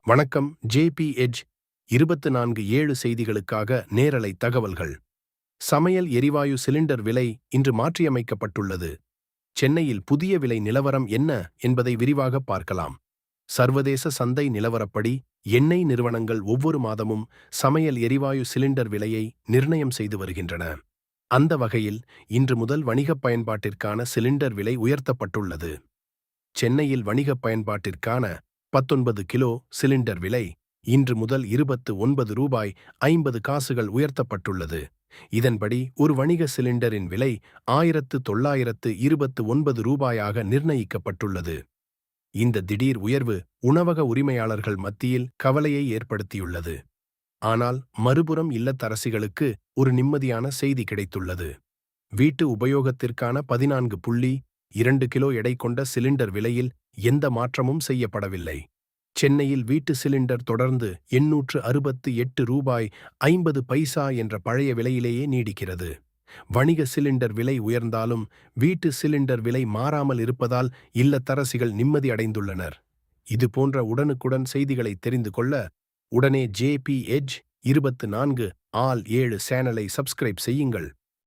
வணக்கம். JP edge 24/7 செய்திகளுக்காக நேரலை தகவல்கள். சமையல் எரிவாயு சிலிண்டர் விலை இன்று மாற்றியமைக்கப்பட்டுள்ளது. சென்னையில் புதிய விலை நிலவரம் என்ன என்பதை விரிவாக பார்க்கலாம். சர்வதேச சந்தை நிலவரப்படி எண்ணெய் நிறுவனங்கள் ஒவ்வொரு மாதமும் சமையல் எரிவாயு சிலிண்டர் விலையை நிர்ணயம் செய்து வருகின்றன. அந்த வகையில் இன்று முதல் வணிகப் பயன்பாட்டிற்கான சிலிண்டர் விலை உயர்த்தப்பட்டுள்ளது. சென்னையில் வணிகப் பயன்பாட்டிற்கான 19 கிலோ சிலிண்டர் விலை இன்று முதல் ரூ. 29.50 உயர்த்தப்பட்டுள்ளது. இதன்படி ஒரு வணிக சிலிண்டரின் விலை ரூ. 1929 நிர்ணயிக்கப்பட்டுள்ளது. இந்த திடீர் உயர்வு உணவக உரிமையாளர்கள் மத்தியில் கவலையை ஏற்படுத்தியுள்ளது. ஆனால் மறுபுறம் இல்லத்தரசிகளுக்கு ஒரு நிம்மதியான செய்தி கிடைத்துள்ளது. வீட்டு உபயோகத்திற்கான 14.2 கிலோ எடை கொண்ட சிலிண்டர் விலையில் எந்த மாற்றமும் செய்யப்படவில்லை. சென்னையில் வீட்டு சிலிண்டர் தொடர்ந்து ரூ. 868.50 என்ற பழைய விலையிலேயே நீடிக்கிறது. வணிக சிலிண்டர் விலை உயர்ந்தாலும் வீட்டு சிலிண்டர் விலை மாறாமல் இருப்பதால் இல்லத்தரசிகள் நிம்மதி அடைந்துள்ளனர். இதுபோன்ற உடனுக்குடன் செய்திகளை தெரிந்து கொள்ள உடனே ஜேபி எட்ஜ் 24/7 சேனலை சப்ஸ்கிரைப் செய்யுங்கள்.